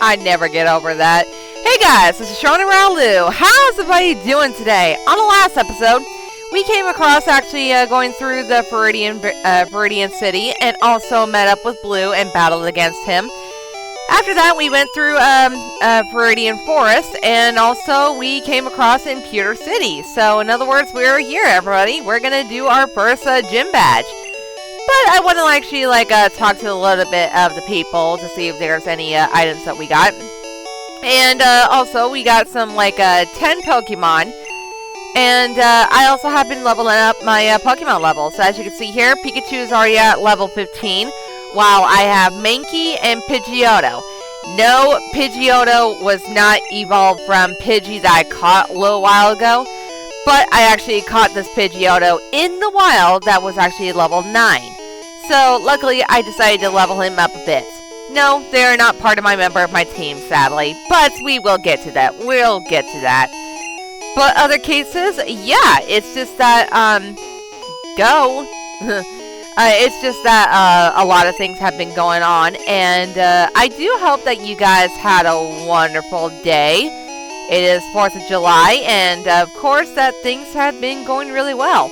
I never get over that. Hey guys, this is Sean and Raulu. How's everybody doing today? On the last episode, we came across actually going through the Viridian City and also met up with Blue and battled against him. After that, we went through Viridian Forest, and also we came across Imputer City. So, in other words, we're here, everybody. We're going to do our first gym badge. But I want to actually talk to a little bit of the people to see if there's any items that we got. And also, we got some 10 Pokemon. And I also have been leveling up my Pokemon levels. So as you can see here, Pikachu is already at level 15. While I have Mankey and Pidgeotto. No, Pidgeotto was not evolved from Pidgey that I caught a little while ago. But I actually caught this Pidgeotto in the wild that was actually level 9. So, luckily, I decided to level him up a bit. No, they are not part of my member of my team, sadly. But we will get to that. We'll get to that. But other cases, yeah, it's just that, go. It's just that a lot of things have been going on, and I do hope that you guys had a wonderful day. It is 4th of July, and of course that things have been going really well.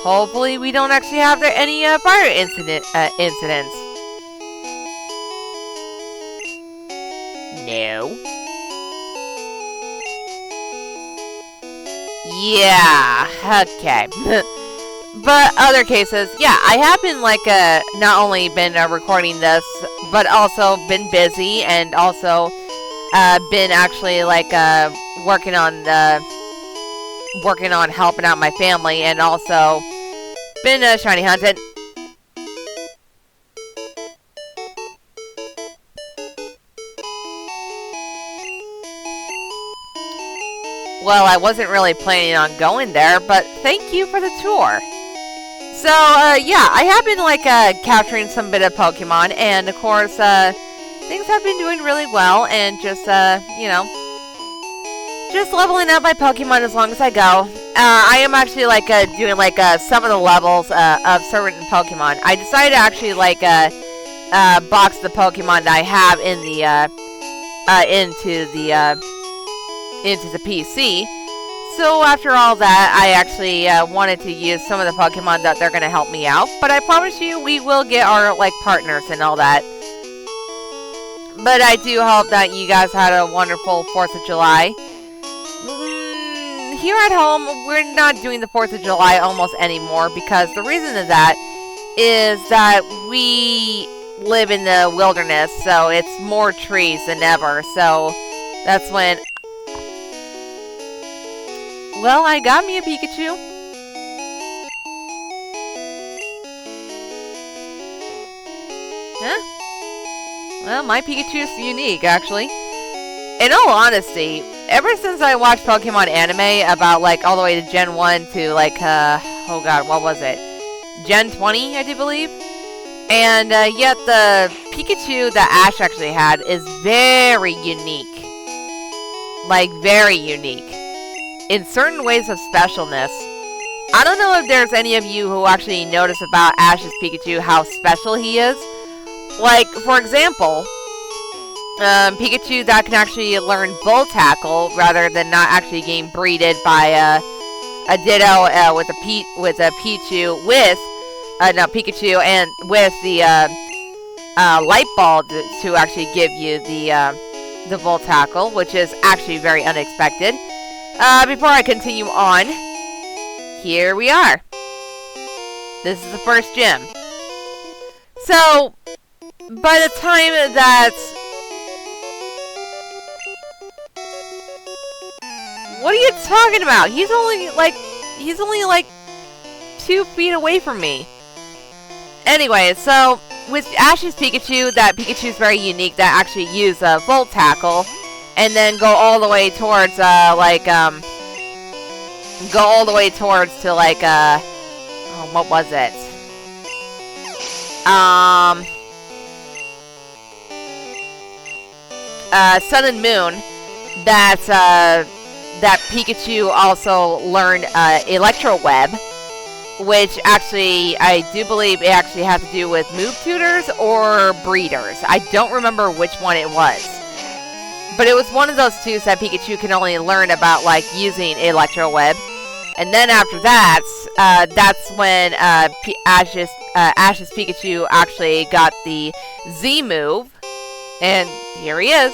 Hopefully we don't actually have any fire incidents. No. Yeah, okay. But other cases, yeah, I have been not only been recording this, but also been busy and also been actually working on helping out my family and also been shiny hunting. Well, I wasn't really planning on going there, but thank you for the tour. So, yeah, I have been, capturing some bit of Pokemon, and, of course, things have been doing really well, and just, just leveling up my Pokemon as long as I go. I am actually, doing, some of the levels, of certain Pokemon. I decided to actually, box the Pokemon that I have in the, into the PC. So after all that, I actually wanted to use some of the Pokemon that they're going to help me out. But I promise you, we will get our partners and all that. But I do hope that you guys had a wonderful 4th of July. Here at home, we're not doing the 4th of July almost anymore. Because the reason of that is that we live in the wilderness. So it's more trees than ever. So that's when... Well, I got me a Pikachu. Huh? Well, my Pikachu is unique, actually. In all honesty, ever since I watched Pokemon anime about, all the way to Gen 1 to, oh god, what was it? Gen 20, I do believe? And, yet the Pikachu that Ash actually had is very unique. Very unique. In certain ways of specialness. I don't know if there's any of you who actually notice about Ash's Pikachu how special he is. For example, Pikachu that can actually learn Volt Tackle rather than not actually getting breeded by a Ditto with a Pichu with Pikachu and with the Light Ball to actually give you the Volt Tackle, which is actually very unexpected. Before I continue on, here we are. This is the first gym. So, by the time that... What are you talking about? He's only 2 feet away from me. Anyway, so, with Ash's Pikachu, that Pikachu is very unique that actually use Volt Tackle. And then go all the way towards, to oh, what was it? Sun and Moon, that Pikachu also learned, Electro Web, which actually, I do believe it actually has to do with move tutors or breeders. I don't remember which one it was. But it was one of those twos that Pikachu can only learn about, like, using Electro Web. And then after that, that's when Ash's Pikachu actually got the Z move. And here he is.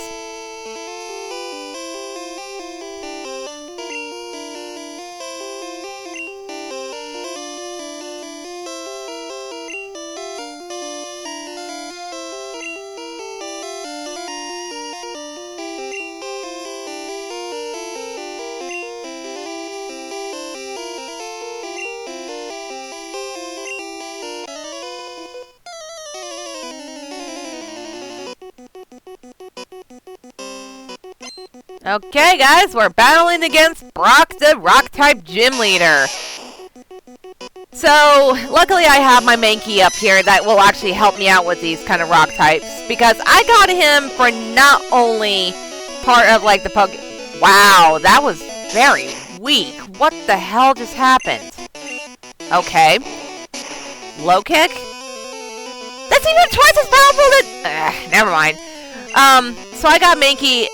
Okay, guys, we're battling against Brock, the Rock-type gym leader. So, luckily I have my Mankey up here that will actually help me out with these kind of rock types. Because I got him for not only part of, like, the Wow, that was very weak. What the hell just happened? Okay. Low kick? That's even twice as powerful than... never mind. So I got Mankey,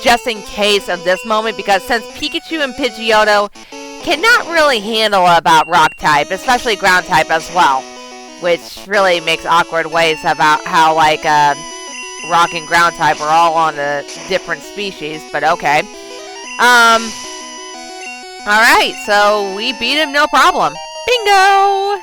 just in case of this moment, because since Pikachu and Pidgeotto cannot really handle about rock type, especially ground type as well, which really makes awkward ways about how, like, rock and ground type are all on a different species, but okay. Alright, so we beat him no problem. Bingo!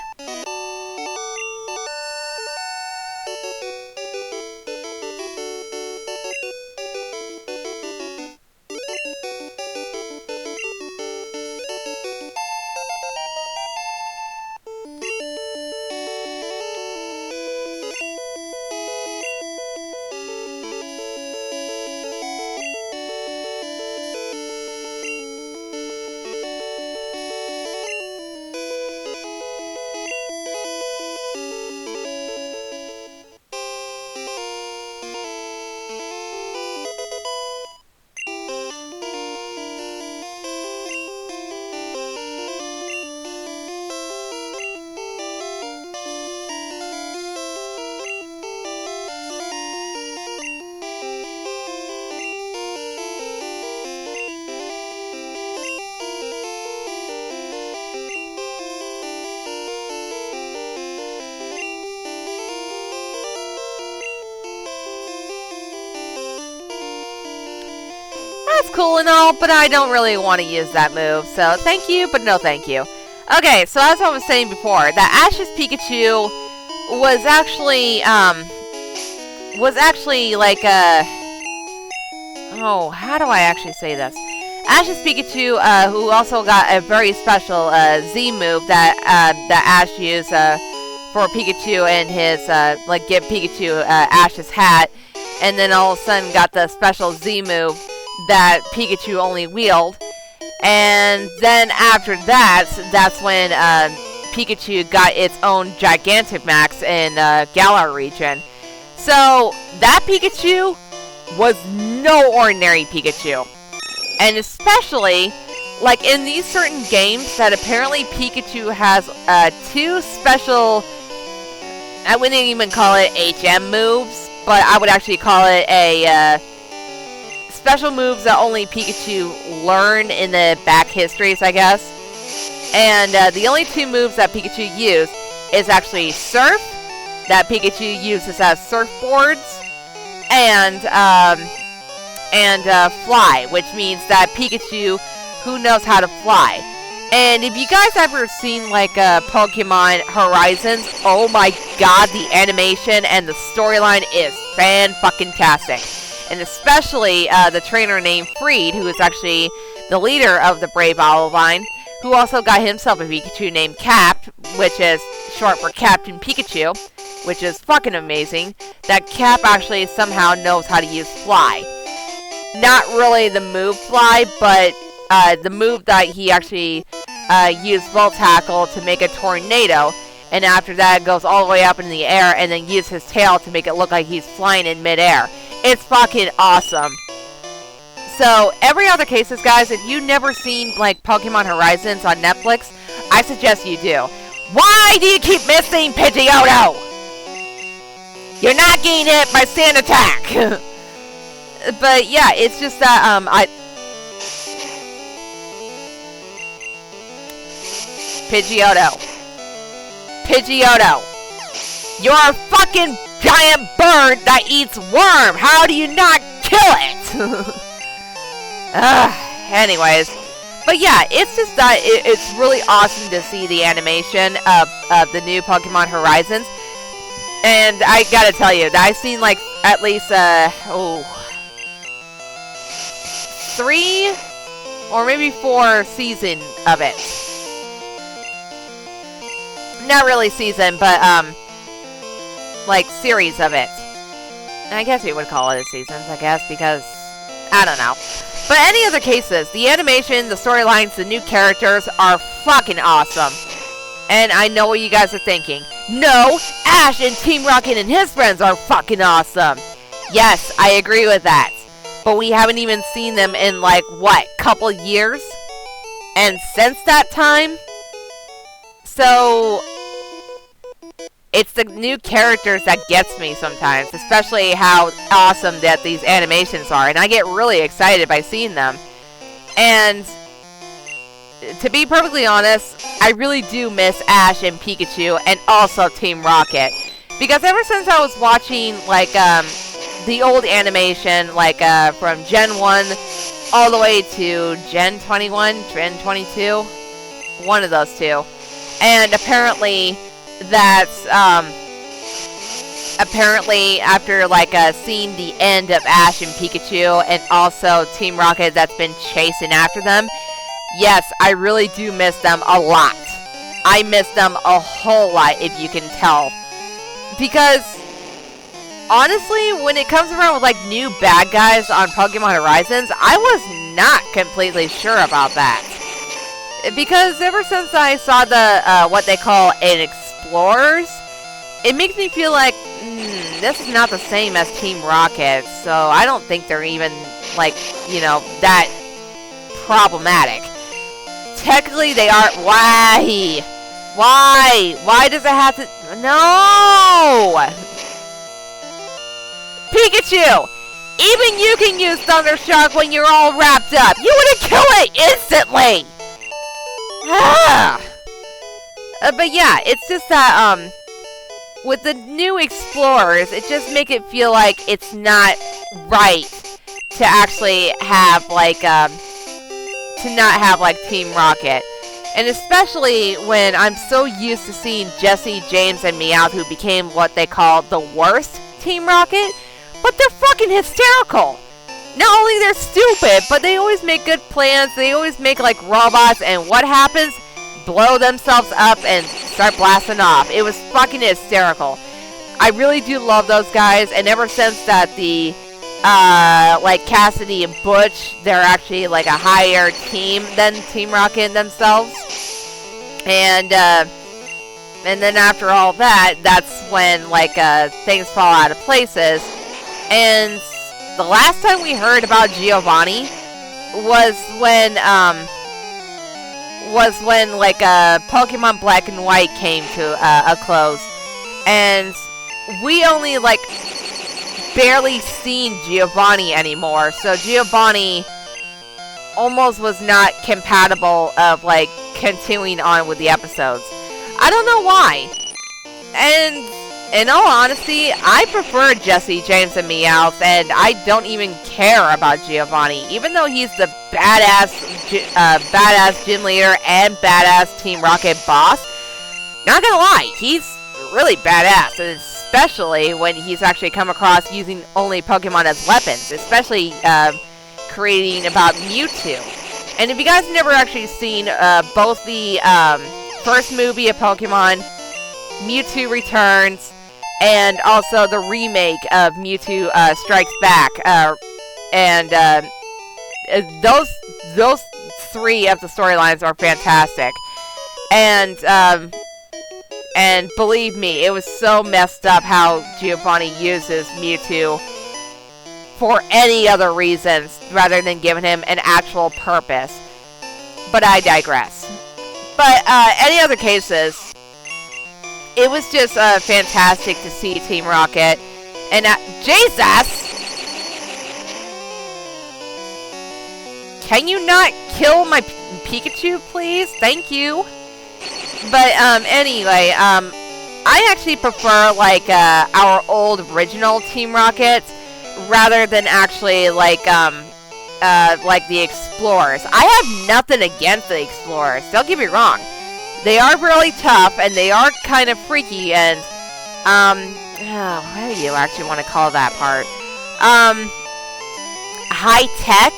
That's cool and all, but I don't really want to use that move, so thank you, but no thank you. Okay, so as I was saying before, that Ash's Pikachu was actually like a... Oh, how do I actually say this? Ash's Pikachu, who also got a very special Z move that Ash used for Pikachu and his, like, give Pikachu Ash's hat, and then all of a sudden got the special Z move that Pikachu only wield. And then after that, that's when Pikachu got its own Gigantamax in Galar region. So that Pikachu was no ordinary Pikachu. And especially, like, in these certain games that apparently Pikachu has two special, I wouldn't even call it HM moves, but I would actually call it a special moves that only Pikachu learned in the back histories, I guess. And the only two moves that Pikachu used is actually Surf, that Pikachu uses as surfboards, and Fly, which means that Pikachu, who knows how to fly. And if you guys ever seen, like, Pokemon Horizons, oh my god, the animation and the storyline is fan-fucking-tastic. And especially the trainer named Freed, who is actually the leader of the Brave Olivine, who also got himself a Pikachu named Cap, which is short for Captain Pikachu, which is fucking amazing, that Cap actually somehow knows how to use Fly. Not really the move Fly, but the move that he actually used Volt Tackle to make a tornado, and after that goes all the way up in the air and then uses his tail to make it look like he's flying in midair. It's fucking awesome. So, every other cases, guys, if you've never seen, like, Pokemon Horizons on Netflix, I suggest you do. Why do you keep missing Pidgeotto? You're not getting hit by Sand Attack! But yeah, it's just that Pidgeotto, you're a fucking giant bird that eats worm. How do you not kill it? Anyways, but yeah, it's just that it's really awesome to see the animation of the new Pokemon Horizons. And I gotta tell you, I've seen like at least 3 or maybe 4 seasons of it. Not really season, but like series of it. And I guess we would call it a seasons, I guess, because I don't know. But any other cases, the animation, the storylines, the new characters are fucking awesome. And I know what you guys are thinking. No, Ash and Team Rocket and his friends are fucking awesome. Yes, I agree with that. But we haven't even seen them in like, what, couple years? And since that time? So it's the new characters that gets me sometimes, especially how awesome that these animations are, and I get really excited by seeing them. And to be perfectly honest, I really do miss Ash and Pikachu and also Team Rocket, because ever since I was watching like the old animation, like from Gen 1 all the way to Gen 21, Gen 22, one of those two. And apparently that's after like seeing the end of Ash and Pikachu and also Team Rocket that's been chasing after them, yes, I really do miss them a lot. I miss them a whole lot, if you can tell. Because honestly, when it comes around with like new bad guys on Pokemon Horizons, I was not completely sure about that. Because ever since I saw the what they call an Explorers, it makes me feel like this is not the same as Team Rocket, so I don't think they're even like, you know, that problematic. Technically they are. Why does it have to? No, Pikachu, even you can use Thunder Shock when you're all wrapped up. You would have killed it instantly. But yeah, it's just that with the new Explorers, it just make it feel like it's not right to actually have like to not have like Team Rocket. And especially when I'm so used to seeing Jessie, James, and Meowth, who became what they call the worst Team Rocket, but they're fucking hysterical. Not only they're stupid, but they always make good plans. They always make like robots, and what happens? Blow themselves up and start blasting off. It was fucking hysterical. I really do love those guys, and ever since that the like Cassidy and Butch, they're actually like a higher team than Team Rocket themselves. And then after all that, that's when like things fall out of places. And the last time we heard about Giovanni was when like Pokemon Black and White came to a close, and we only like barely seen Giovanni anymore. So Giovanni almost was not compatible of like continuing on with the episodes. I don't know why. And in all honesty, I prefer Jessie, James, and Meowth, and I don't even care about Giovanni, even though he's the badass gym leader and badass Team Rocket boss. Not gonna lie, he's really badass, and especially when he's actually come across using only Pokemon as weapons, especially creating about Mewtwo. And if you guys never actually seen both the first movie of Pokemon, Mewtwo Returns, and also the remake of Mewtwo Strikes Back, and those 3 of the storylines are fantastic. And believe me, it was so messed up how Giovanni uses Mewtwo for any other reasons rather than giving him an actual purpose. But I digress. But any other cases, it was just fantastic to see Team Rocket. And Jesus! can you not kill my Pikachu, please? Thank you. But, anyway, I actually prefer, like, our old original Team Rocket rather than actually, like the Explorers. I have nothing against the Explorers, don't get me wrong. They are really tough, and they are kind of freaky, and, what do you actually want to call that part? High-tech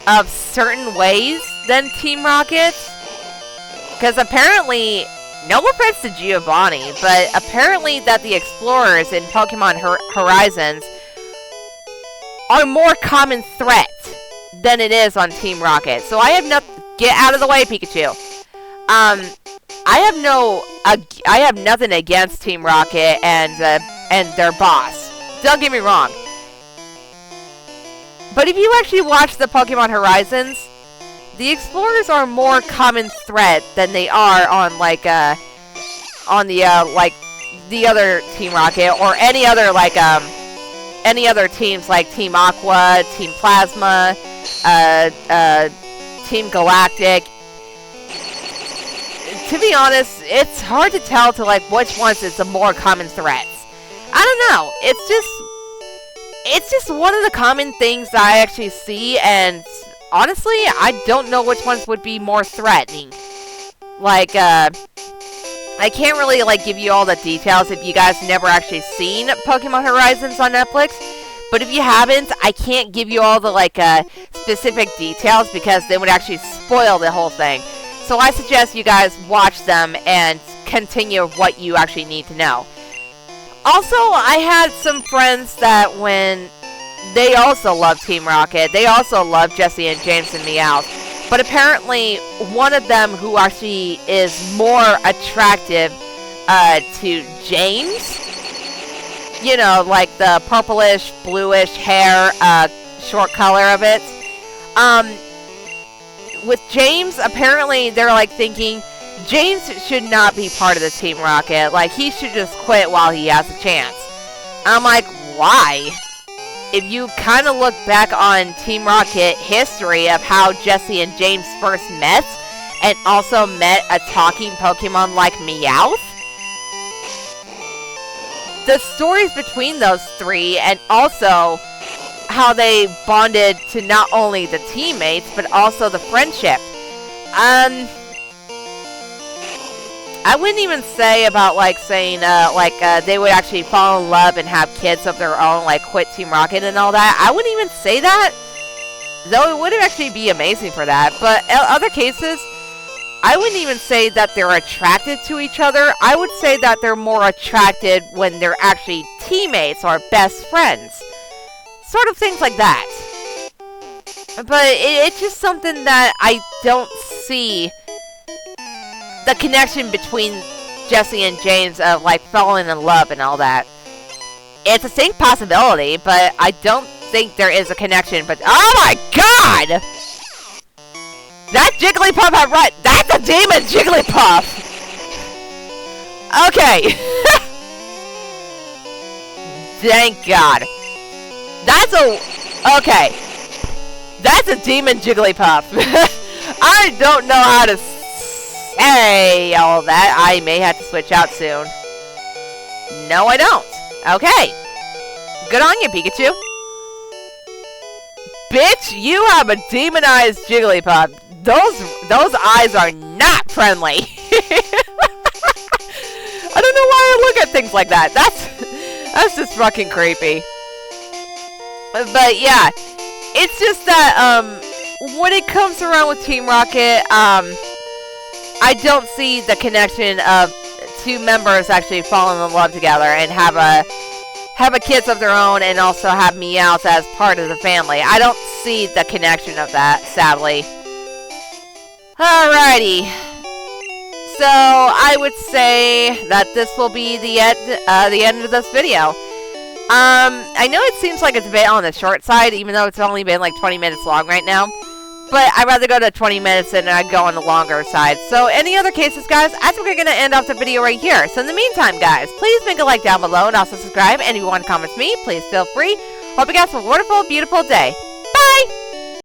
of certain ways than Team Rocket. Because apparently, no offense to Giovanni, but apparently that the Explorers in Pokemon Horizons are more common threat than it is on Team Rocket. So I have get out of the way, Pikachu. I have nothing against Team Rocket and their boss. Don't get me wrong. But if you actually watch the Pokemon Horizons, the Explorers are more common threat than they are on like the other Team Rocket or any other teams like Team Aqua, Team Plasma, Team Galactic. To be honest, it's hard to tell like which ones is the more common threats. I don't know. It's just one of the common things that I actually see, and honestly, I don't know which ones would be more threatening. Like, I can't really, like, give you all the details if you guys never actually seen Pokemon Horizons on Netflix. But if you haven't, I can't give you all the, like, specific details because they would actually spoil the whole thing. So I suggest you guys watch them and continue what you actually need to know. Also, I had some friends that when they also love Team Rocket, they also love Jessie and James and Meowth. But apparently, one of them who actually is more attractive to James, you know, like the purplish, bluish hair, short color of it. With James, apparently they're like thinking, James should not be part of the Team Rocket. Like, he should just quit while he has a chance. I'm like, why? If you kind of look back on Team Rocket history of how Jessie and James first met, and also met a talking Pokemon like Meowth, the stories between those three, and also how they bonded to not only the teammates, but also the friendship. I wouldn't even say about, like, saying, they would actually fall in love and have kids of their own, like, quit Team Rocket and all that. I wouldn't even say that, though it would actually be amazing for that. But in other cases, I wouldn't even say that they're attracted to each other. I would say that they're more attracted when they're actually teammates or best friends. Sort of things like that. But it's just something that I don't see the connection between Jessie and James of, like, falling in love and all that. It's a distinct possibility, but I don't think there is a connection. But, oh my god! That Jigglypuff had right. That's a demon Jigglypuff! Okay. Thank god. Okay. That's a demon Jigglypuff. I don't know how to say all that. I may have to switch out soon. No, I don't. Okay. Good on you, Pikachu. Bitch, you have a demonized Jigglypuff. Those eyes are not friendly. I don't know why I look at things like that. That's just fucking creepy. But yeah, it's just that when it comes around with Team Rocket, I don't see the connection of two members actually falling in love together and have a kids of their own and also have Meowth as part of the family. I don't see the connection of that, sadly. Alrighty. So I would say that this will be the end of this video. I know it seems like it's a bit on the short side, even though it's only been like 20 minutes long right now. But I'd rather go to 20 minutes than I'd go on the longer side. So, any other cases, guys, I think we're going to end off the video right here. So, in the meantime, guys, please make a like down below and also subscribe. And if you want to comment to me, please feel free. Hope you guys have a wonderful, beautiful day. Bye!